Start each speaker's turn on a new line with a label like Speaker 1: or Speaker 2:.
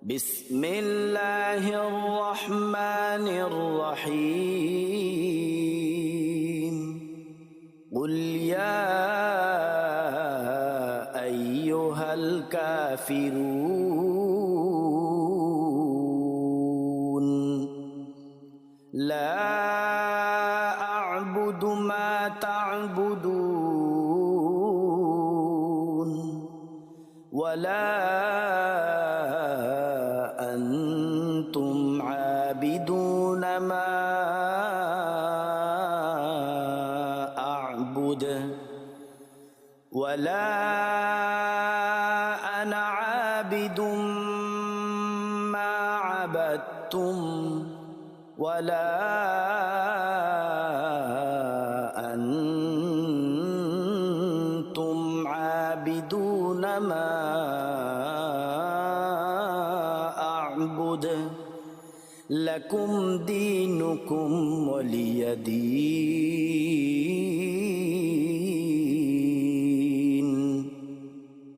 Speaker 1: بسم الله الرحمن الرحيم قل يا أيها الكافرون لا أعبد ما تعبدون ولا أنتم عابدون ما أعبد ولا أنا عابد ما عبدتم ولا أنتم عابدون ما أعبد لكم دينكم ولي دين